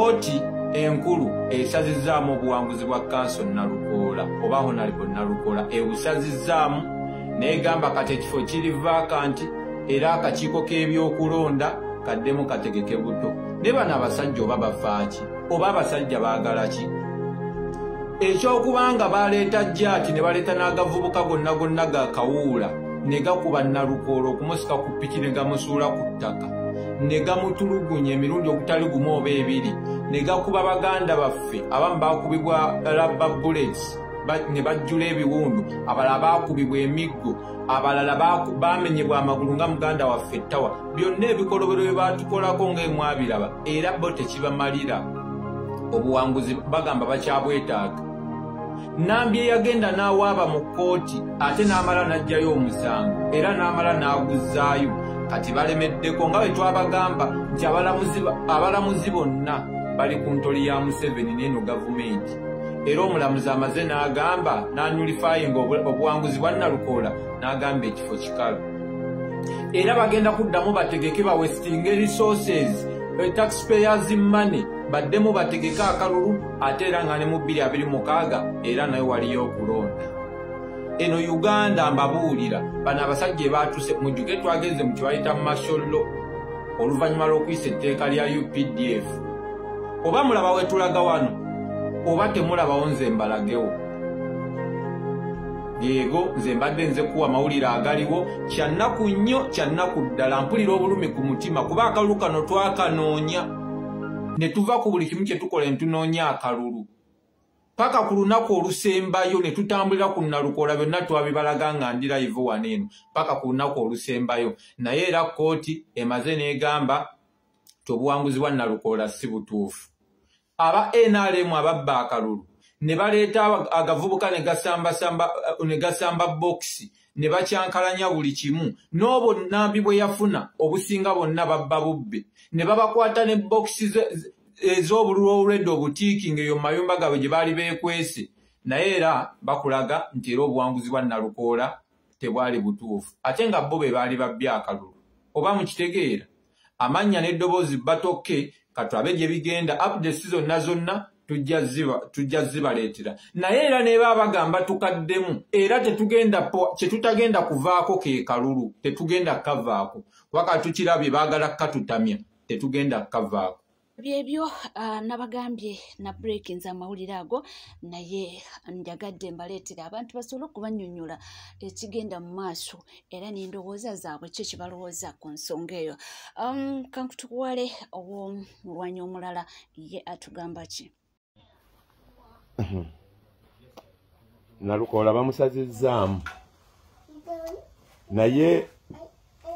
Kkooti enkulu esazizzaamu obuwanguzi bwa Kanso Nalukoola oba Honorable Nalukoola ebusazizzaamu n'egamba kati ekifo kiri vakanti era akakiiko k'ebyokulonda kaddemu kategeke buto. Ne bano abasajja oba bafaaki oba abasajja baagala ki? Ekyokubanga baleeta jaati ne baleeta n'agavubuka gonna ga Kawuula ne gakuba Nalukoola okumusika ku ppiki ne gamusuula ku ttaka ne gamutulugunya emirundi okutali gumu oba ebiri ne gakuba baganda baffe abamu baakubibwa rubber bullets ne bajjula ebiwundu, abalala baakubibwa emiggo, abalala baamenyebwa amagulu nga muganda waffe Ttawa. Byonna ebikolobero bye baatukolako ng'emwabiraba era bo tekibamalira. Obuwanguzi bagamba bakyabwetaaga. Nambye yagenda n'awaaba mu kkooti ate n'amala n'aggyayo omusango era n'amala n'aguzzaayo. Kati balemeddeko nga bwe twabagamba nti abalamuzi bonna bali ku ntoli ya Museveni n'eno gavumenti. Era omulamuzi amaze n'agamba n'anulifayinga obuwanguzi bwa Nalukoola n'agamba ekifo kikalu. Era bagenda kuddamu bategeke ba wasting resources, taxpayers money, baddemu bategeke akalulu ate era nga ne mu 2026 era nayo waliyo okulonda. Eno Uganda mbabuulira bano abasajja baatuse mujjuke twagenze mu kibayita Masholo oluvannyuma lw'okuyisa etteeka lya UPDF. Oba mulaba wetulaga wano oba temulabawo nze mbalagewo. Yego nze mbadde nze kuwa mawulire agaliwo kyannaku nnyo kyannaku ddala mpulira obulumi ku mutima kuba akalulu kano twakanoonya ne tuva ku buli kimu kye tukola ne tunoonya akalulu paka ku lunaku olusembayo ne tutambulira ku Nalukoola byonna twabibalaga nga ndi live wano eno paka ku lunaku olusembayo. Naye era kkooti emaze n'egamba obuwanguzi bwa Nalukoola si butuufu. Aba NRM ababba akalulu ne baleeta agavubuka ne gasamba bokisi ne bakyankalanya buli kimu n'obo Nambi bwe yafuna obusinga bonna babba bubbe ne babakwata ne bokisi ez'obululu obulwedde obutiiki ng'eyo mu mayumba gaabwe gye baali beekwese. Naye era bakulaga nti era obuwanguzi bwa Nalukoola tebwali butuufu ate nga bo be baali babbye akalulu. Oba mukitegeera amannya n'eddoboozi batokke katwabe gye bigenda updates zonna tujja zibaleetera. Naye era ne bagamba tukaddemu era tetutagenda kuvaako ke kalulu tetugenda kavaako wakati tukirabye baagala katutamya tetugenda kavaako. Byebyo nabagambye na breaking amawulire ago naye njagadde mbaleetera abantu basobole okubanyonnyola ekigenda mu maaso era n'endowooza zaabwe kye kibalowooza ku nsonga eyo. Kankutuwale omulwanyi omulala ye atugamba ki? Nalukoola bamusazizzaamu naye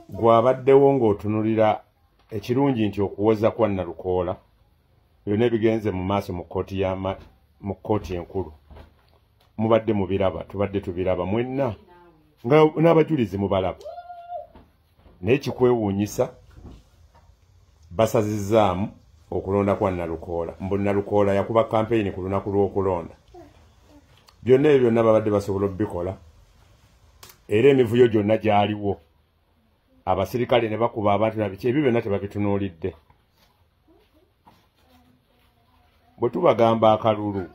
gwabaddewo ng'otunulira ekirungi nti okuwoza kwa Nalukoola byonna ebigenze mu maaso mu kkooti enkulu mubadde mubiraba tubadde tubiraba mwenna nga n'abajulizi mubalaba. Naye kikwewuunyisa basazizzaamu okulonda kwa Nalukoola. Mbu Nalukoola yakuba kampeyini ku lunaku lw'okulonda. Byonna ebyo byonna babadde basobola obbikola era emivuyo gyonna gyaliwo. Abasirikale ne bakuba abantu nabiki ebyo byonna tebabitunuulidde. Bwe tubagamba akalulu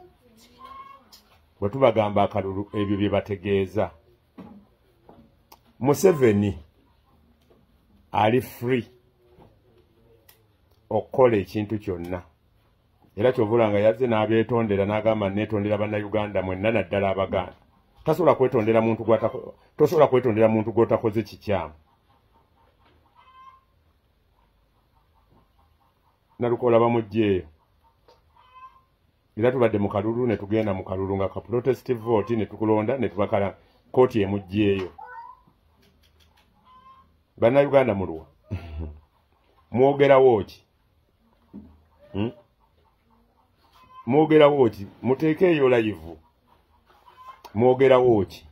ebyo bye bategeeza. Museveni ali free okukola ekintu kyonna era kyovulanga yazze n'abyetondera n'agamba neetondera bannayuganda mwenna naddala Abaganda. Tosobola kwetondera muntu gw'otakoze kikyamu. Nalukoola bamuggyeeyo era tubadde mu kalulu ne tugenda mu kalulu nga ka protestive vote ne tukulonda ne tubakala kkooti emuggyeeyo. Bannayuganda mulwa mwogerawo ki? Mwogerawo ki? Muteekeeyo live mwogerawo ki?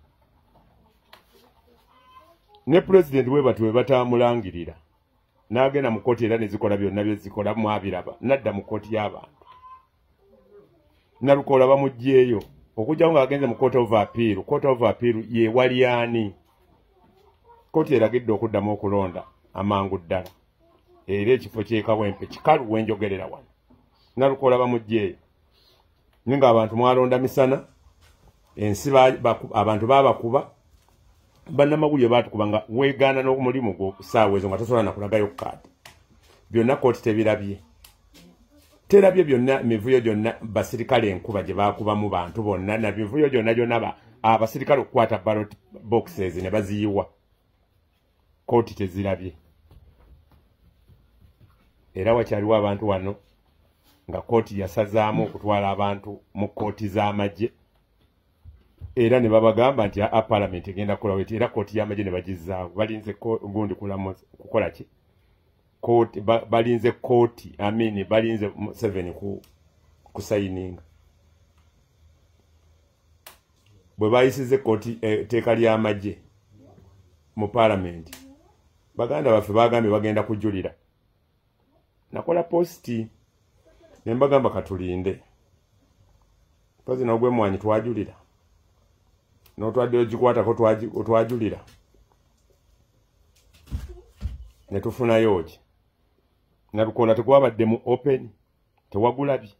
Ne president we batamulangirira n'agenda mu kkooti era ne zikola byonna bye zikola mwabiraba nadda mu kkooti y'abantu. Nalukoola bamuggyeeyo okujjawo ng'agenze mu court of appeal ye wali ani? Kkooti eragidde okuddamu okulonda amangu ddala era ekifo ky'e Kawempe kikalu wenjogerera wano Nalukoola bamugjeeyo nga abantu mwalonda misana ensi abantu babakuba bannamawulire baatukuba nga weegaana n'omulimu gwo ssaawa ezo nga tosobola nakulagayo kaadi byonna kooti tebirabye terabye byonna mivuyo gyonna basirikale enkuba gye baakubamu bantu bonna na mivuyo gyonna abasirikale okukwata ballot boxes ne baziyiwa kooti tezirabye era wakyaliwo abantu wano nga kooti yasazaamu okutwala abantu mu kooti z'amagye era ne babagamba nti parliament egenda kukola weti era kooti y'amagye ne bagizaawo balinze gundi kukola ki kooti balinze kooti balinze 7 kusayininga bwe bayisize kooti etteeka ly'amagye mu parliament baganda baffe bagambye bagenda kujulira nakola posti ne mbagamba katulinde pozi n'ogw'emmwanyi twajulira n'otwadde ogikwatako twajulira ne tufunayo ki Nalukoola tegwabaddemu open tewagulabye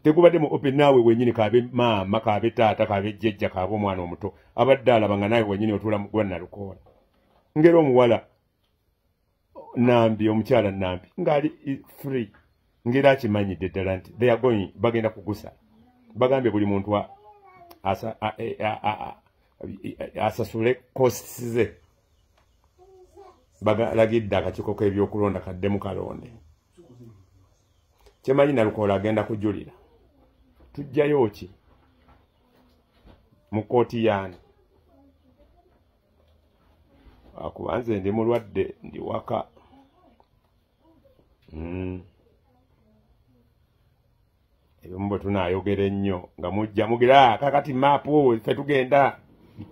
tegubadde open naawe wenyini kabe maama kabe taata kabe jjajja kabe omwana omuto abadde alaba nga naawe wenyini otula mu gwa Nalukoola ngero omuwala nambi omukyala nambi ngali free ngera akimanyidde ddala nti they are going bagenda kugusa bagambye buli muntu asasule costs ze bagalagidde akakiiko k'ebyokulonda kaddemu kalonde kyemanyi Nalukoola agenda kujulira tujjayo ki mu kooti yaani akubanze ndi mulwadde ndi waka ebimu bwe tunaayogera ennyo nga mujja mugira kakati maapu ffe tugenda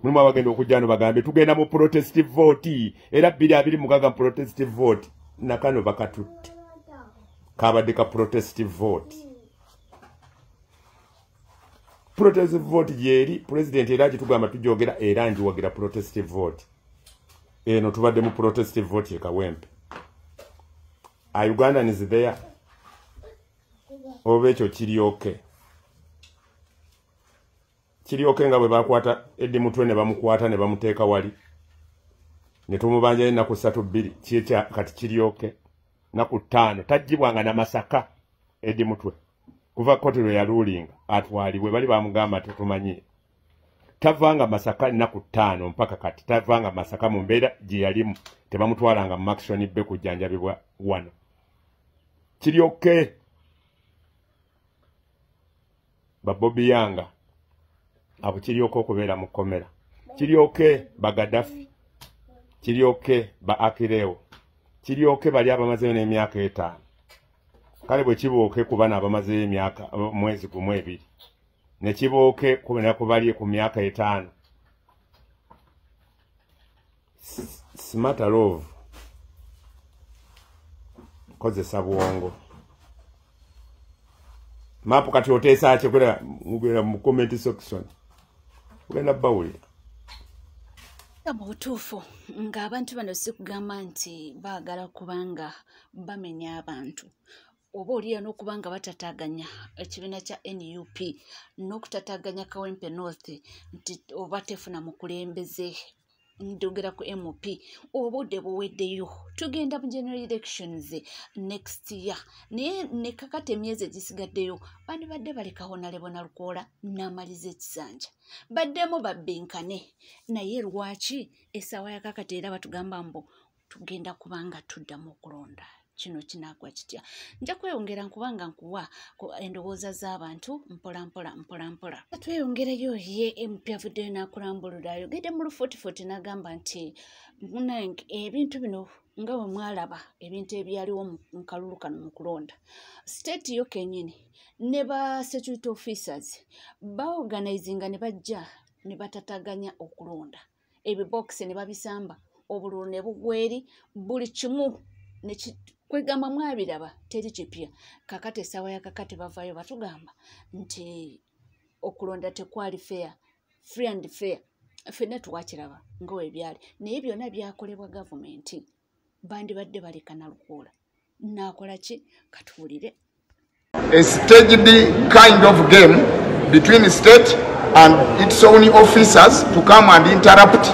mulimu abagenda okujja no bagambe tugenda mu protestive vote era 2026 mu protestive vote nakano bakatutte kabadde ka protestive vote gyeri president era gitugamba tujogera era njiwagira protestive vote eno tubadde mu protestive vote ye Kawempe Uganda is there oba ekyo kiryoke nga bwe bakwata Eddie Mutwe ne bamukwata ne bamuteeka wali ne tumubanja ennaku 3-2 kyekya kati kiryoke naku 5 tajjibwanga na Masaka Eddie Mutwe kuva kooti lwe yalulinga atwalibwe bali bamugamba tutumanyi tavanga Masaka naku 5 mpaka kati tavanga Masaka mu mbeera gye yalimu tebamutwalanga mu Maxon Bay kujjanjabibwa wano kiryoke Bobi Yanga abo kiryoke okubeera mu komera kiryoke Bagadafi kiryoke ba Akireo kiryoke bali abamazeyo n'emyaka 5 kale bwe kibooke ku bana abamazeyo emyaka mwezi gumu 2 ne kibooke kubera kubali ku myaka 5 smart love kozesa bwongo mapu kati oteesa akyekula mu comment section ugenda bawulira mu butuufu ng'abantu bano si kugamba nti baagala kubanga bamenya abantu oba oliyo n'okubanga batataganya ekibiina kya NUP n'okutataaganya Kawempe North nti oba tefuna mukulembeze ndogera ku MOP obudde buweddeyo tugenda mu general elections next year naye ne kakati emyezi gisigaddeyo bandi badde balekaho Nalukoola n'amaliza ekisanja baddemu babbenkane naye lwaki essaawa ya kakati era batugamba mbu tugenda kubanga tuddamu okulonda kino kinaagwa kitya nja kweyongera nkubanga nkuwa endowooza z'abantu mpola tweyongerayo ye MP avuddeyo n'akulambulula ayogedde mu lufotifoti n'agamba nti munange ebintu bino nga bwe mwalaba ebintu ebyaliwo mu kalulu kano mu kulonda state yo kennyini ne ba security officers baorganizinga ne bajja ne batataganya okulonda ebibokisi ne babisamba obululu ne bugweri buli kimu kwegamba mwabiraba teri kipya kakati essaawa ya kakati bavaayo batugamba nti okulonda tekwali free and fair ffenna tuwakiraba nga webyali naye byonna byakolebwa gavumenti bandibadde baleka Nalukoola naakola ki katuwulire a staged kind of game between state and its own officers to come and interrupt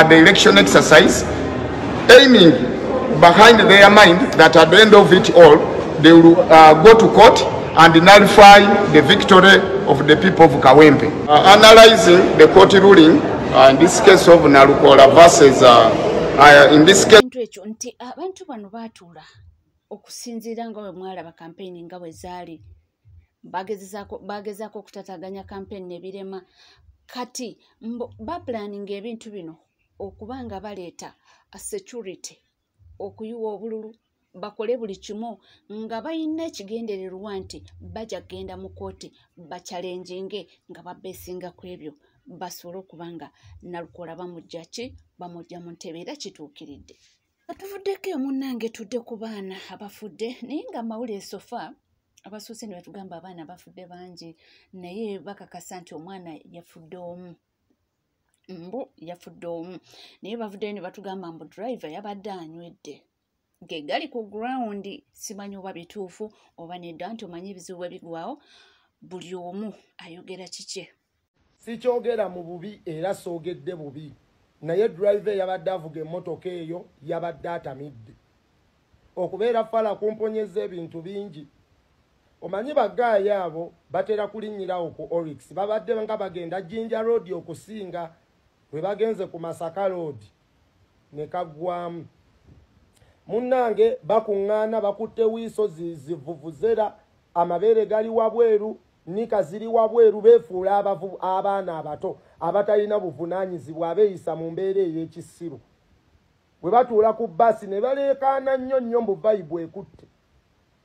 the election exercise, aiming behind their mind that at the end of it all, they will go to court and nullify the victory of the people of Kawempe. Analyzing the court ruling in this case of Nalukola versus in this case. Nti abantu bano batula okusinzira nga bwe mwalaba campaign nga bwe zaali bagezaako okutataganya campaign nebirema kati baplanning ebintu bino okubanga baleeta security okuyiwa obululu bakole buli kimu nga bayina ekigendererwa nti bajja kgenda mu kooti bachallenginge nga babesinga ku ebyo basobole okubanga Nalukola bamujja ki bamujja mu ntebe era kituukiridde. Batuvuddeko eyo munnange tudde ku baana abafudde naye nga amawulire sofa abasuuse ne batugamba abaana bafudde bangi naye bakakasa nti omwana yafudde omu naye bavuddeyo ne batugamba mbu driver yabadde anywedde ge gali ku ground simanyi oba bituufu oba nedda nti omanyi ebizibu bwe bigwawo buli omu ayogera kike. Sikyogera mu bubi era soogedde bubi naye driver yabadde avuga emmotoka eyo yabadde atamidde okubeera fala kumponyeza ebintu bingi. Omanyi bagaayi abo batera kulinnyirawo ku Oryx babadde nga bagenda Jinja Road okusinga bwe bagenze ku Masaka Road ne kaggwamu. Munnange bakuŋŋaana bakutte wiiso zivuvuzera amabeere gali wabweru nika ziri wabweru beefuula abaana abato abatalina buvunaanyizibwa abeeyisa mu mbeera ey'ekisiru. Bwe batuula ku basi ne baleekaana nnyo mbu vayibu ekutte.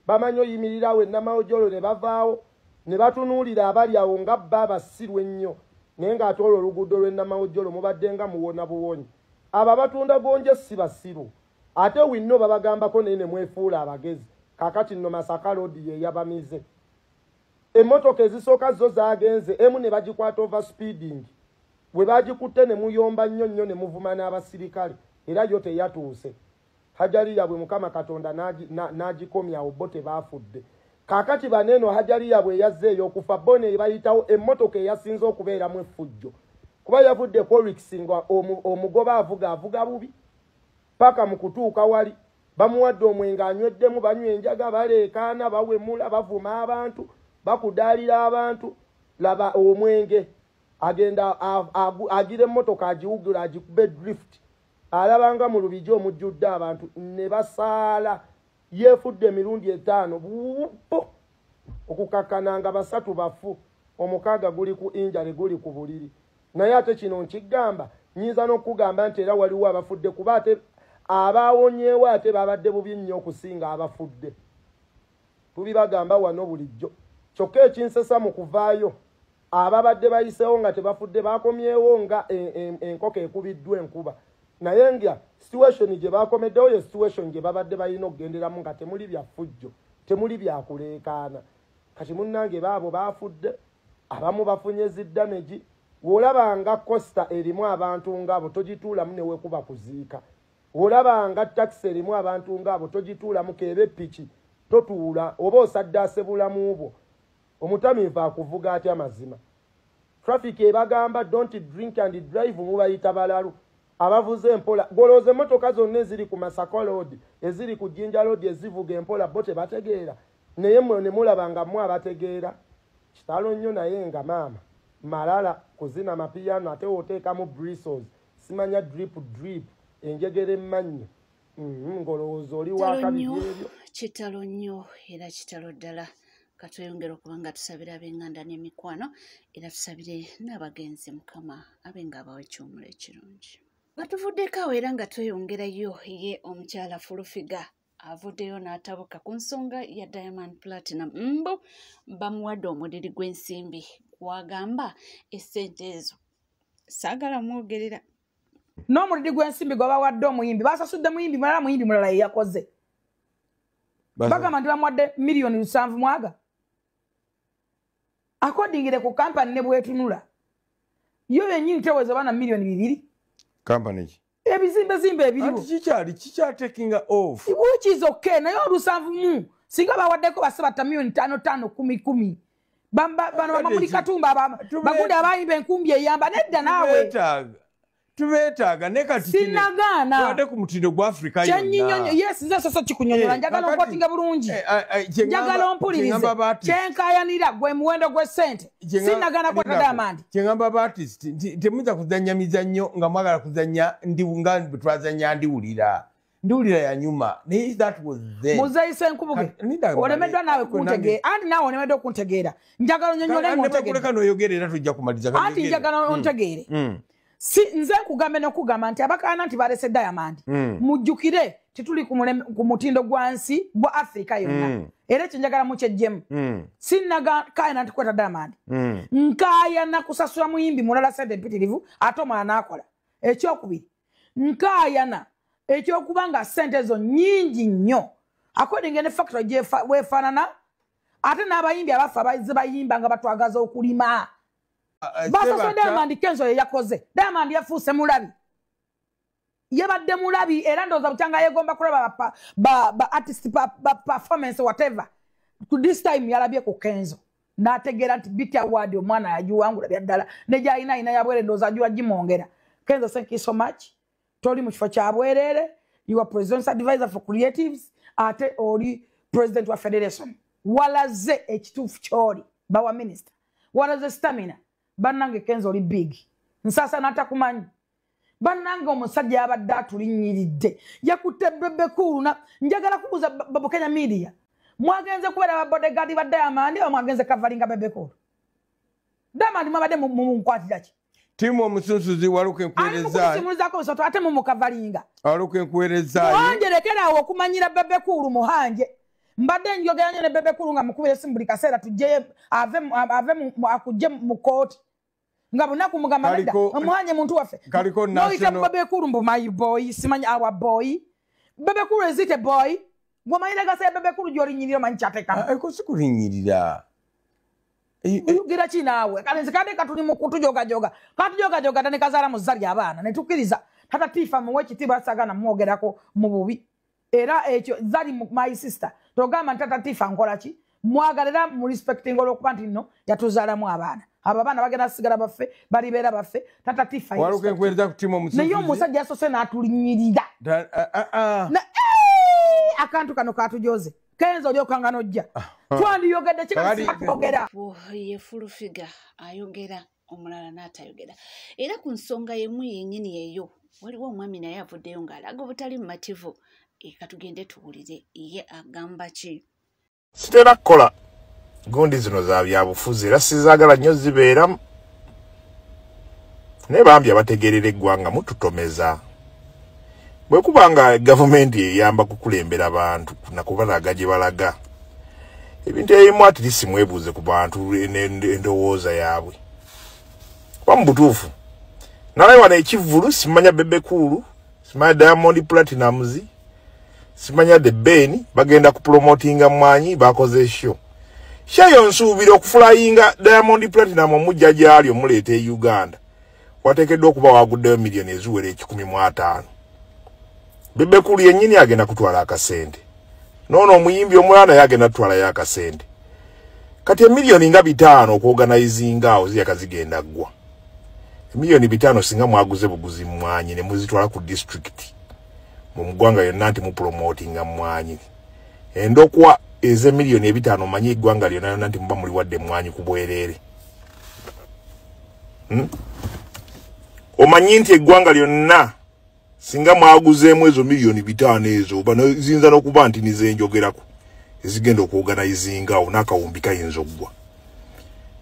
Bamanyi oyimirirawo ennamawojolo ne bavaawo ne batunuulira abali awo nga bba abasiru ennyo naye ng'ate olwo oluguudo lw'ennamawojolo mubadde nga muwona buwonyi. Abo abatunda gonje si basiru ate winno babagambako naye ne mwefuula abagezi. Kaakati nno Masaka Road ye yabamize. Emmotoka ezisooka zo zaagenze emu ne bagikwata over speeding. Bwe bagikutte ne muyomba nnyo ne muvuma n'abasirikale era yo teyatuuse. Hajaliya bwe Mukama Katonda n'agikomyawo bo tebaafudde. Kaakati baneeno Hajaliya bwe yazzeeyo okufa bo ne bayitawo emmotoka eyasinze okubeeramu effujjo. Kuba yavudde ku Oryx nga omugoba avuga bubi paka mu kutuuka wali bamuwadde omwenge anyweddemu banywa enjaga baleekaana bawemula bavuma abantu bakudaalira abantu. Laba omwenge agenda agira emmotoka agiwugula agikube drift alabanga mu lubijjo omujjudde abantu ne basaala yeefudde emirundi 5 buupo okukakkananga basatu bafu omukaaga guli ku injale guli ku buliri. Naye ate kino nkigamba nyinza n'okugamba nti era waliwo abafudde kuba ate abaawonyeewo ate babadde bubi nnyo okusinga abafudde. Tubibagamba wano bulijjo. Kyokka ekinsesa mu kuvaayo ababadde bayiseewo nga tebafudde bakomyewo nga enkoko ekubiddwa enkuba. Naye nga situation gye bakomeddewo ye situation gye babadde balina okugenderamu nga temuli bya ffujjo temuli byakuleekaana. Kati munnange baabo baafudde abamu bafunye ziddamegi. W'olabanga Costa erimu abantu ng'abo togituulamu ne weekuba kuziika. W'olabanga taxi erimu abantu ng'abo togituulamu keebe piki totuula oba osaddaase bulamu bwo. Omutamiivu akuvuga atya mazima. Traffic ebagamba don't drink and drive mubayita balalu. Abavuze empola golooza emmotoka zonna eziri ku Masaka Road eziri ku Jinja Road ezivuga empola bo tebategeera naye mmwe ne mulaba nga mmwe abategeera. Kitalo nnyo naye nga maama malala kuzina mapiyano ate oteekamu bristles simanya drip enjegere mmannyo ngolowooza oli wakabiri ebyo. Kitalo nnyo era kitalo ddala. Katweyongera okuba nga tusabira ab'enganda n'emikwano era tusabire n'abagenzi Mukama abenga abawe ekyomula ekirungi. Batuvuddeko awo era nga tweyongerayo ye omukyala Fulufiga avuddeyo n'atabuka ku nsonga ya Diamond Platinum bamuwadde omudiri gw'ensimbi gwagamba essente ezo saagala mwogerera. N'omudiri gw'ensimbi gwe bawadde omuyimbi basasudde muyimbi mulala ye yakoze bagamba nti bamuwadde miliyoni 7 mwaga. Accordingire ku kampani ne bwetunula yo yennyini teweza bana miliyoni 2 kampani ki ebizimbe ebiriwo kikyali taking off which is okay naye olusanvu singa bawaddeko basabata million 5 10 bano bamuli katumba bagundi abayimba enkumbi eyamba nedda naawe tubetaaga ne kati sinagaana wade ku mutindo gwa Africa yonna kyenyinyonyo yes nze soso kikunyonyola njagala okwatinga bulungi njagala ompulirize kyenkayanira gwe muwendo gwe sente sinagaana kwata Diamond kyengamba abaartist temuyinza kuzannya mizannyo nga mwagala kuzannya nga bwetwazannya ndiwulira yanyuma naye that was then muzayise enkubuge olemeddwa naawe kuntegeera anti naawe olemeddwa okuntegeera njagala onyonyolemu ontegeera noyogera era tujja kumaliza anti njagala ontegeere nze nkugamba n'okugamba nti abakaana nti balese Diamond mujjukire tituli ku mutindo gwa nsi gwa Africa yonna era ekyo njagala mukyejjemu sinnakaayana nti kweta Diamond nkaayana kusasula muyimbi mulala sente mpitirivu ate omwana n'akola ekyokubiri nkaayana ekyokuba nga sente ezo nnyingi nnyo according ne factory weefaanana ate n'abayimbi abafu abaze bayimba nga batwagaza okulima basasa Diamond Kenzo yakoze Diamond yafuuse mulabi yabadde mulabi era ndooza bukyanga yegomba kulaba ba artist performance whatever to this time yalabye ku Kenzo n'ategeera nti BT Award omwana yagiwangula byaddala ne gyalina ina yabwere ndooza agiwa gimwongera Kenzo thank you so much toli mu kifo kya bwerere you are president's advisor for creatives ate oli president wa federation walaze ekituufu kyoli bawa minister walaze stamina bannange Kenzo oli big nsasa natakumanyi bannange omusajja abadde atulinnyiridde yakutte Bebe Cool njagala kubuuza Babu Kenya Media mwagenze kubeera bodyguard ba Diamond oba mwagenze kavalinga Bebe Cool Diamond mwabadde munkwatira ki timu omusunsuzi waluka enkwereza simulizaako bisoto ate mumukavalinga waluka enkwereza muhanje lekeraawo okumanyira Bebe Cool muhanje mbadde njogera nnyo ne Bebe Cool nga mukubira essimu buli kaseera tujje akujje mu kooti nga bunaku mugamba nedda omuhanje muntu waffe noyita Bebe Cool mbu my boy simanyi our boy Bebe Cool is it a boy gwomanyire gasa Bebe Cool gyolinyirira omanyi kyateekamu ko sikulinyirira oyugira ki naawe kale nze kade katuli mu kutujogajoga katujogajoga ne kazaala mu zali abaana ne tukkiriza tata Tifa muwe ekitiibwa asagana mwogerako mu bubi era ekyo zali my sister togamba tata Tifa nkola ki mwagalera mu respecting olwokuba nti nno yatuzaalamu abaana abo abaana bagenda sigala baffe balibeera baffe tata Tifa waluka enkwereza ku timu omusunsuzi naye omusajja yasose n'atulinyirira akantu kano katujoze Kenzo olyokanga nojja twandiyogedde kikatwogera ye fulufiga ayogera omulala n'atayogera era ku nsonga yemu yennyini eyo waliwo omwami naye avuddeyo ng'alaga obutali mumativu katugende tuwulire ye agamba ki sitera kukola gundi zino za byabufuzi era sizaagala nnyo zibeeramu naye bambi abategeerera eggwanga mututomeza bwe kubanga gavumenti eyamba kukulembera abantu nakubalaga gye balaga ebintu ebimu ati lisimwebuuze ku bantu endowooza yaabwe kuba mu butuufu nalaye wano ekivvulu simanya Bebe Cool simanya Diamond Platinumz simanya The Ben bagenda kupromotinga mwanyi bakoze show shayo nsuubira okufulayinga Diamond Platinum omujja gyali omuleeta e Uganda wateekeddwa okuba waguddeyo miliyoni eziwera 15,000 Bebe Cool yennyini agenda kutwala akasente noono omuyimbi omulala yagenda kutwalayo akasente kati emiliyoni nga 5 okuorganizinga awo ziyakazigenda ggwa emiliyoni 5 singa mwaguze buguzi mwanyi ne muzitwala ku district mu mugwanga yonna nti mupromotinga mwanyi endokwa eze miliyoni 5 manyi eggwanga lyonna yonna nti muba muli wadde mwanyi ku bwereere omanyi nti eggwanga lyonna singa mwaguzeemu ezo miliyoni 5 ezo oba ziyinza n'okuba nti nizenjogerako ezigenda okuorganizinga awo n'akawumbi kayinza okuggwa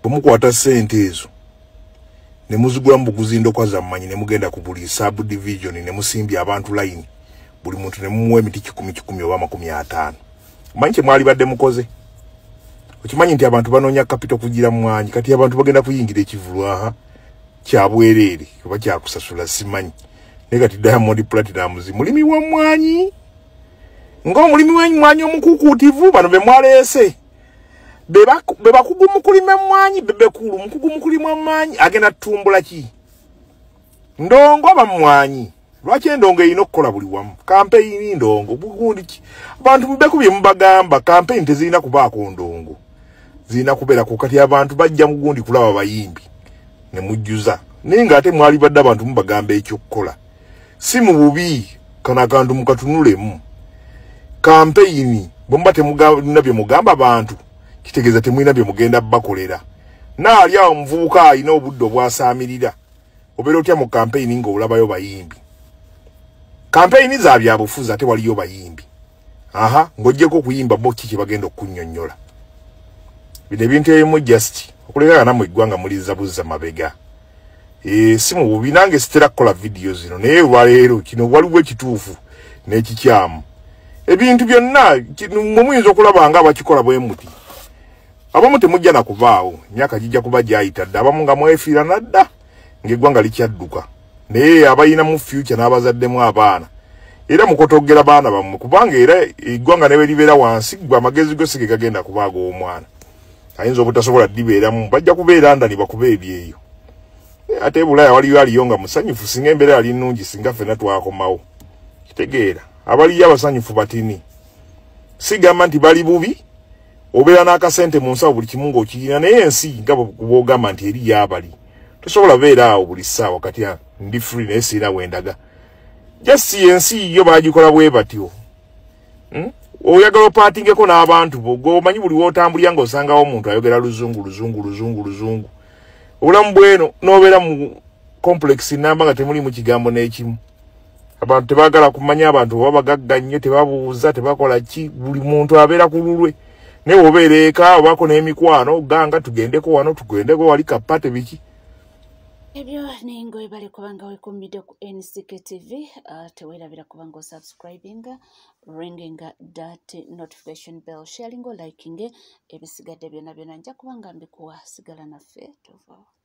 bwe mukwata ssente ezo ne muzigula mu buguzi ndokwa zammanyi ne mugenda ku buli subdivision ne musimbya abantu line buli muntu ne mumuwa emiti 10 oba 50. Omanyi kye mwali badde mukoze okimanyi nti abantu banoonya kapito kugira mwanyi kati abantu bagenda kuyingira ekivulu kyabwereere oba kyakusasula simanyi naye kati Diamond Platinumz mulimi wa mwanyi ng'omulimi w'emmwanyi omukuukuutivu bano be mwaleese be bakugu mu kulima emmwanyi Bebe Cool mukugu mu kulima emmwanyi agenda tutumbula ki ndongo ba mmwanyi lwaki endongo erina okukola buli wamu kampeyini ndongo bugundi ki abantu mubekubye mubagamba kampeyini tezirina kubaako ndongo zirina kubeerako kati abantu bajja mugundi kulaba bayimbi ne mujjuza naye ng'ate mwali badde abantu mubagamba ekyokukola si mu bubi kana akantu mukatunulemu kampeyini bwemuba temulina bye mugamba abantu kitegeeza temulina bye mugenda bakolera naali awo omuvubuka alina obudde obwasaamirira obeera otya mu kampeyini ng'olabayo bayimbi kampeyini za byabufuzi ate waliyo bayimbi ng'oggyeko okuyimba bo ki kye bagenda okunnyonnyola bino ebintu ebimu just okulekana nammwe eggwanga muliza buzza mabega si mu bubi nange sitera kukola vidiyo zino naye olwaleero kino waliwo ekituufu n'ekikyamu ebintu byonna muyinza okulaba nga abakikola bwe muti abamu temujja na kuvaawo emyaka gijja kuba gyayita dda abamu nga mwefiira nadda ng'eggwanga likyadduka naye abalina mu future n'abazaddemu abaana era mukotoggera baana bammwe kubanga era eggwanga ne bwe libeera wansi gwe amagezi go sige gagenda kubaaga omwana ayinza obutasobola ddibeeramu bajja kubeera ndani bakuba ebyeyo ate Bulaaya waliyo aliyo nga musanyufu singa embeera yali nnungi singa ffenna twakomawo kitegeera abaliyo abasanyufu batini sigamba nti bali bubi obeera n'akasente mu nsawo buli kimu ng'okirina naye ensi nga boogamba nti eri yaabali tosobola beera awo buli ssaawa kati ndi free naye sirina wendaga jasi ensi yo baagikola bwe batyo oyagala opaatingeko n'abantu bo gwomanyi buli wootambulira ng'osangawo omuntu ayogera luzungu obulamu bweno n'obeera mu complex namba nga temulimu kigambo n'ekimu abantu tebaagala kumanya abantu oba bagagga nnyo tebabuuza tebakola ki buli muntu abeera ku lulwe naye obeera eka obaako n'emikwano ganga tugendeko wano tugendeko wali kapate biki ebyo ningo ebale kubanga wekumidde ku NCK TV teweerabira kubanga osubscribinga ringinga that notification bell sharing liking ebisigadde byonna nja kubanga mbikuwa sigala naffe tuvaawo